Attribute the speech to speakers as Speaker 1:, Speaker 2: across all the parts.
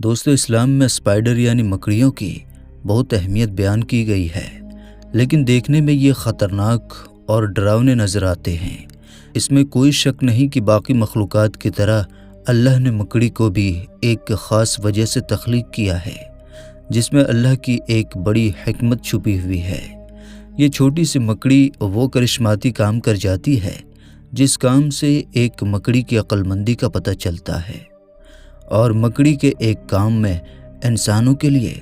Speaker 1: دوستو، اسلام میں اسپائڈر یعنی مکڑیوں کی بہت اہمیت بیان کی گئی ہے، لیکن دیکھنے میں یہ خطرناک اور ڈراؤنے نظر آتے ہیں۔ اس میں کوئی شک نہیں کہ باقی مخلوقات کی طرح اللہ نے مکڑی کو بھی ایک خاص وجہ سے تخلیق کیا ہے، جس میں اللہ کی ایک بڑی حکمت چھپی ہوئی ہے۔ یہ چھوٹی سی مکڑی وہ کرشماتی کام کر جاتی ہے جس کام سے ایک مکڑی کی عقل مندی کا پتہ چلتا ہے، اور مکڑی کے ایک کام میں انسانوں کے لیے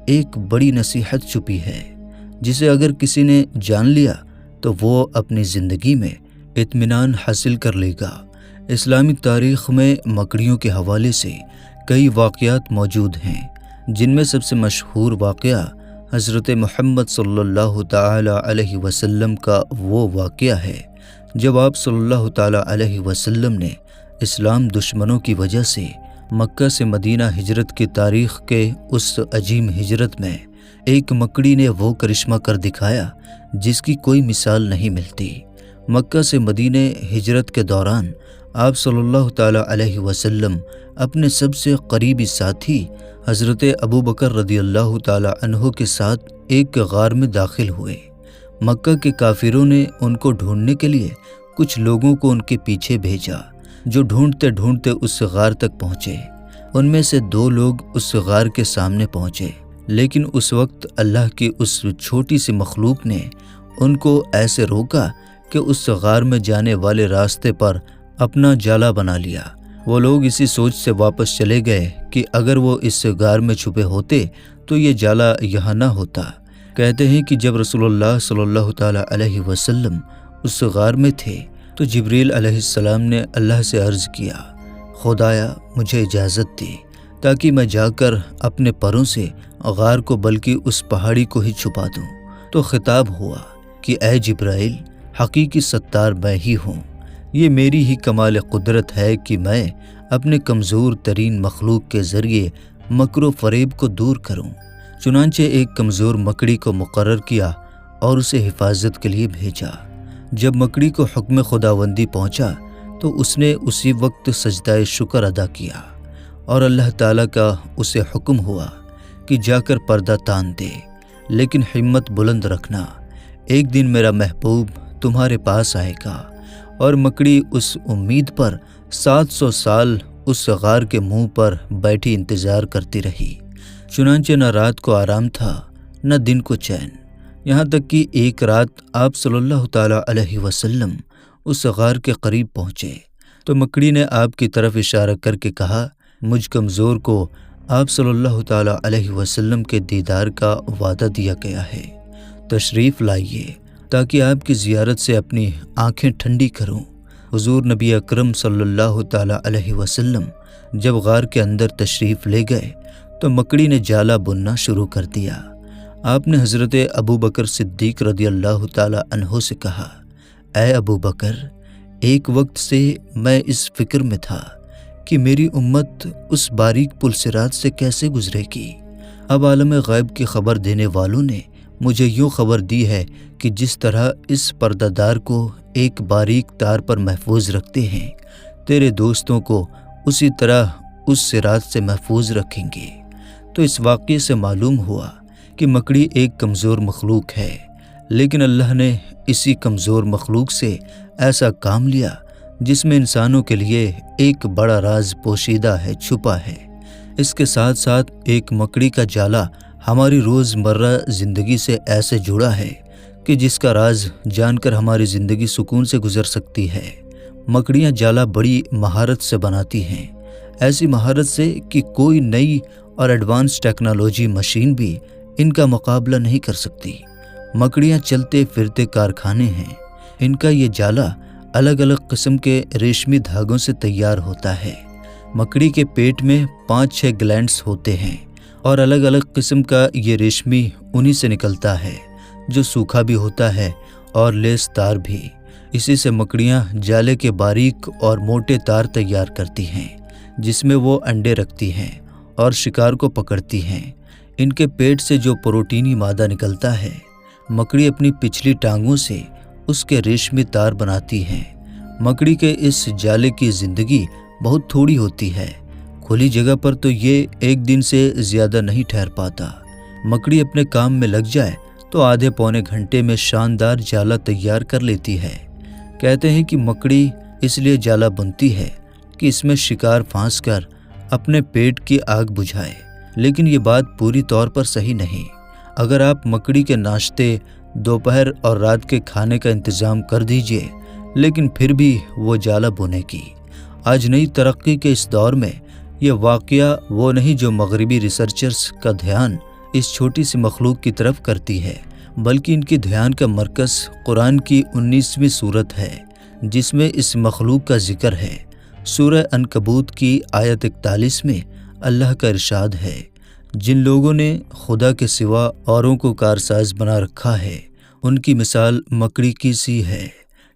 Speaker 1: ایک بڑی نصیحت چھپی ہے، جسے اگر کسی نے جان لیا تو وہ اپنی زندگی میں اطمینان حاصل کر لے گا۔ اسلامی تاریخ میں مکڑیوں کے حوالے سے کئی واقعات موجود ہیں، جن میں سب سے مشہور واقعہ حضرت محمد صلی اللہ تعالی علیہ وسلم کا وہ واقعہ ہے جب آپ صلی اللہ تعالی علیہ وسلم نے اسلام دشمنوں کی وجہ سے مکہ سے مدینہ ہجرت کی تاریخ کے اس عظیم ہجرت میں ایک مکڑی نے وہ کرشمہ کر دکھایا جس کی کوئی مثال نہیں ملتی۔ مکہ سے مدینہ ہجرت کے دوران آپ صلی اللہ تعالی علیہ وسلم اپنے سب سے قریبی ساتھی حضرت ابو بکر رضی اللہ تعالی عنہ کے ساتھ ایک غار میں داخل ہوئے۔ مکہ کے کافروں نے ان کو ڈھونڈنے کے لیے کچھ لوگوں کو ان کے پیچھے بھیجا، جو ڈھونڈتے ڈھونڈتے اس غار تک پہنچے۔ ان میں سے 2 لوگ اس غار کے سامنے پہنچے، لیکن اس وقت اللہ کی اس چھوٹی سی مخلوق نے ان کو ایسے روکا کہ اس غار میں جانے والے راستے پر اپنا جالا بنا لیا۔ وہ لوگ اسی سوچ سے واپس چلے گئے کہ اگر وہ اس غار میں چھپے ہوتے تو یہ جالا یہاں نہ ہوتا۔ کہتے ہیں کہ جب رسول اللہ صلی اللہ تعالی علیہ وسلم اس غار میں تھے تو جبریل علیہ السلام نے اللہ سے عرض کیا، خدایا مجھے اجازت دے تاکہ میں جا کر اپنے پروں سے غار کو بلکہ اس پہاڑی کو ہی چھپا دوں۔ تو خطاب ہوا کہ اے جبرائیل، حقیقی ستار میں ہی ہوں، یہ میری ہی کمال قدرت ہے کہ میں اپنے کمزور ترین مخلوق کے ذریعے مکر و فریب کو دور کروں۔ چنانچہ ایک کمزور مکڑی کو مقرر کیا اور اسے حفاظت کے لیے بھیجا۔ جب مکڑی کو حکم خداوندی پہنچا تو اس نے اسی وقت سجدہ شکر ادا کیا، اور اللہ تعالیٰ کا اسے حکم ہوا کہ جا کر پردہ تان دے، لیکن ہمت بلند رکھنا، ایک دن میرا محبوب تمہارے پاس آئے گا۔ اور مکڑی اس امید پر 700 سال اس غار کے منہ پر بیٹھی انتظار کرتی رہی۔ چنانچہ نہ رات کو آرام تھا نہ دن کو چین، یہاں تک کہ ایک رات آپ صلی اللہ تعالی علیہ وسلم اس غار کے قریب پہنچے تو مکڑی نے آپ کی طرف اشارہ کر کے کہا، مجھ کمزور کو آپ صلی اللہ تعالی علیہ وسلم کے دیدار کا وعدہ دیا گیا ہے، تشریف لائیے تاکہ آپ کی زیارت سے اپنی آنکھیں ٹھنڈی کروں۔ حضور نبی اکرم صلی اللہ تعالی علیہ وسلم جب غار کے اندر تشریف لے گئے تو مکڑی نے جالا بننا شروع کر دیا۔ آپ نے حضرت ابو بکر صدیق رضی اللہ تعالی عنہ سے کہا، اے ابو بکر، ایک وقت سے میں اس فکر میں تھا کہ میری امت اس باریک پل صراط سے کیسے گزرے گی۔ اب عالم غیب کی خبر دینے والوں نے مجھے یوں خبر دی ہے کہ جس طرح اس پردہ دار کو ایک باریک تار پر محفوظ رکھتے ہیں، تیرے دوستوں کو اسی طرح اس صراط سے محفوظ رکھیں گے۔ تو اس واقعے سے معلوم ہوا کہ مکڑی ایک کمزور مخلوق ہے، لیکن اللہ نے اسی کمزور مخلوق سے ایسا کام لیا جس میں انسانوں کے لیے ایک بڑا راز پوشیدہ ہے، چھپا ہے۔ اس کے ساتھ ساتھ ایک مکڑی کا جالا ہماری روزمرہ زندگی سے ایسے جڑا ہے کہ جس کا راز جان کر ہماری زندگی سکون سے گزر سکتی ہے۔ مکڑیاں جالا بڑی مہارت سے بناتی ہیں، ایسی مہارت سے کہ کوئی نئی اور ایڈوانس ٹیکنالوجی مشین بھی ان کا مقابلہ نہیں کر سکتی۔ مکڑیاں چلتے پھرتے کارخانے ہیں۔ ان کا یہ جالا الگ الگ قسم کے ریشمی دھاگوں سے تیار ہوتا ہے۔ مکڑی کے پیٹ میں 5-6 گلینڈز ہوتے ہیں، اور الگ الگ قسم کا یہ ریشمی انہی سے نکلتا ہے، جو سوکھا بھی ہوتا ہے اور لیس تار بھی۔ اسی سے مکڑیاں جالے کے باریک اور موٹے تار تیار کرتی ہیں، جس میں وہ انڈے رکھتی ہیں اور شکار کو پکڑتی ہیں۔ ان کے پیٹ سے جو پروٹینی مادہ نکلتا ہے، مکڑی اپنی پچھلی ٹانگوں سے اس کے ریشمی تار بناتی ہیں۔ مکڑی کے اس جالے کی زندگی بہت تھوڑی ہوتی ہے، کھلی جگہ پر تو یہ ایک دن سے زیادہ نہیں ٹھہر پاتا۔ مکڑی اپنے کام میں لگ جائے تو آدھے پونے گھنٹے میں شاندار جالا تیار کر لیتی ہے۔ کہتے ہیں کہ مکڑی اس لیے جالا بنتی ہے کہ اس میں شکار پھانس کر اپنے پیٹ کی آگ بجھائے، لیکن یہ بات پوری طور پر صحیح نہیں۔ اگر آپ مکڑی کے ناشتے، دوپہر اور رات کے کھانے کا انتظام کر دیجئے، لیکن پھر بھی وہ جالا بنے گی۔ آج نئی ترقی کے اس دور میں یہ واقعہ وہ نہیں جو مغربی ریسرچرز کا دھیان اس چھوٹی سی مخلوق کی طرف کرتی ہے، بلکہ ان کی دھیان کا مرکز قرآن کی 19ویں سورت ہے جس میں اس مخلوق کا ذکر ہے۔ سورہ عنکبوت کی آیت 41 میں اللہ کا ارشاد ہے، جن لوگوں نے خدا کے سوا اوروں کو کارساز بنا رکھا ہے، ان کی مثال مکڑی کی سی ہے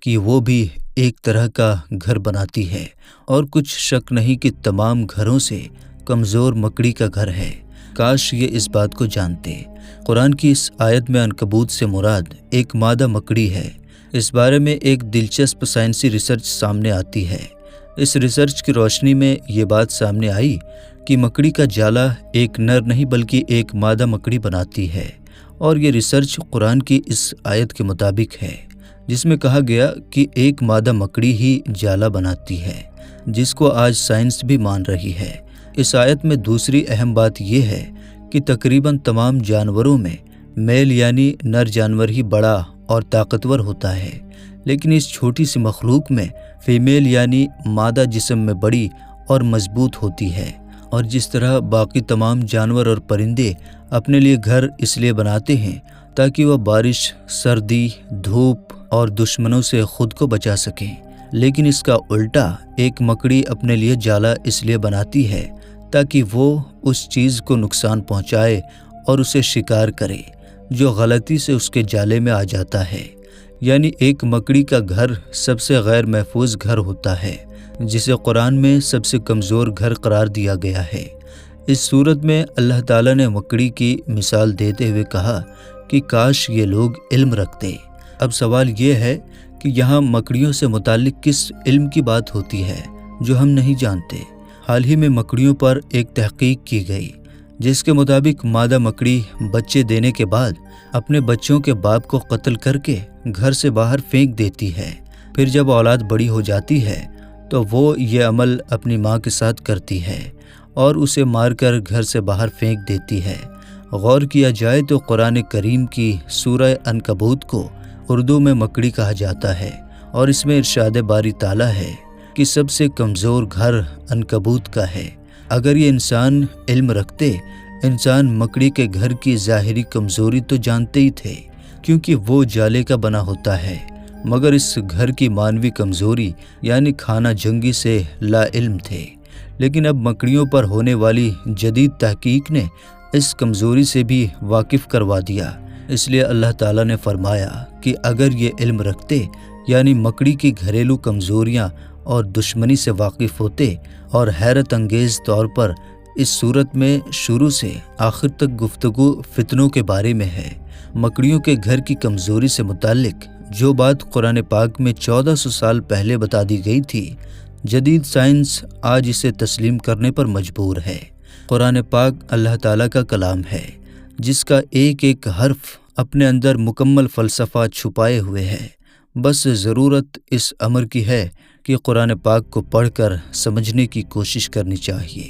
Speaker 1: کہ وہ بھی ایک طرح کا گھر بناتی ہے، اور کچھ شک نہیں کہ تمام گھروں سے کمزور مکڑی کا گھر ہے۔ کاش یہ اس بات کو جانتے۔ قرآن کی اس آیت میں عنکبوت سے مراد ایک مادہ مکڑی ہے۔ اس بارے میں ایک دلچسپ سائنسی ریسرچ سامنے آتی ہے۔ اس ریسرچ کی روشنی میں یہ بات سامنے آئی کہ مکڑی کا جالا ایک نر نہیں بلکہ ایک مادہ مکڑی بناتی ہے، اور یہ ریسرچ قرآن کی اس آیت کے مطابق ہے جس میں کہا گیا کہ ایک مادہ مکڑی ہی جالا بناتی ہے، جس کو آج سائنس بھی مان رہی ہے۔ اس آیت میں دوسری اہم بات یہ ہے کہ تقریباً تمام جانوروں میں میل یعنی نر جانور ہی بڑا اور طاقتور ہوتا ہے، لیکن اس چھوٹی سی مخلوق میں فیمیل یعنی مادہ جسم میں بڑی اور مضبوط ہوتی ہے۔ اور جس طرح باقی تمام جانور اور پرندے اپنے لیے گھر اس لیے بناتے ہیں تاکہ وہ بارش، سردی، دھوپ اور دشمنوں سے خود کو بچا سکیں، لیکن اس کا الٹا ایک مکڑی اپنے لیے جالا اس لیے بناتی ہے تاکہ وہ اس چیز کو نقصان پہنچائے اور اسے شکار کرے جو غلطی سے اس کے جالے میں آ جاتا ہے۔ یعنی ایک مکڑی کا گھر سب سے غیر محفوظ گھر ہوتا ہے، جسے قرآن میں سب سے کمزور گھر قرار دیا گیا ہے۔ اس صورت میں اللہ تعالیٰ نے مکڑی کی مثال دیتے ہوئے کہا کہ کاش یہ لوگ علم رکھتے۔ اب سوال یہ ہے کہ یہاں مکڑیوں سے متعلق کس علم کی بات ہوتی ہے جو ہم نہیں جانتے۔ حال ہی میں مکڑیوں پر ایک تحقیق کی گئی جس کے مطابق مادہ مکڑی بچے دینے کے بعد اپنے بچوں کے باپ کو قتل کر کے گھر سے باہر پھینک دیتی ہے۔ پھر جب اولاد بڑی ہو جاتی ہے تو وہ یہ عمل اپنی ماں کے ساتھ کرتی ہے اور اسے مار کر گھر سے باہر پھینک دیتی ہے۔ غور کیا جائے تو قرآن کریم کی سورہ عنکبوت کو اردو میں مکڑی کہا جاتا ہے، اور اس میں ارشاد باری تعالیٰ ہے کہ سب سے کمزور گھر عنکبوت کا ہے۔ اگر یہ انسان علم رکھتے، انسان مکڑی کے گھر کی ظاہری کمزوری تو جانتے ہی تھے کیونکہ وہ جالے کا بنا ہوتا ہے، مگر اس گھر کی مانوی کمزوری یعنی کھانا جنگی سے لا علم تھے۔ لیکن اب مکڑیوں پر ہونے والی جدید تحقیق نے اس کمزوری سے بھی واقف کروا دیا۔ اس لیے اللہ تعالیٰ نے فرمایا کہ اگر یہ علم رکھتے یعنی مکڑی کی گھریلو کمزوریاں اور دشمنی سے واقف ہوتے، اور حیرت انگیز طور پر اس صورت میں شروع سے آخر تک گفتگو فتنوں کے بارے میں ہے۔ مکڑیوں کے گھر کی کمزوری سے متعلق جو بات قرآن پاک میں 1400 سال پہلے بتا دی گئی تھی، جدید سائنس آج اسے تسلیم کرنے پر مجبور ہے۔ قرآن پاک اللہ تعالیٰ کا کلام ہے جس کا ایک ایک حرف اپنے اندر مکمل فلسفہ چھپائے ہوئے ہے۔ بس ضرورت اس امر کی ہے کہ قرآن پاک کو پڑھ کر سمجھنے کی کوشش کرنی چاہیے۔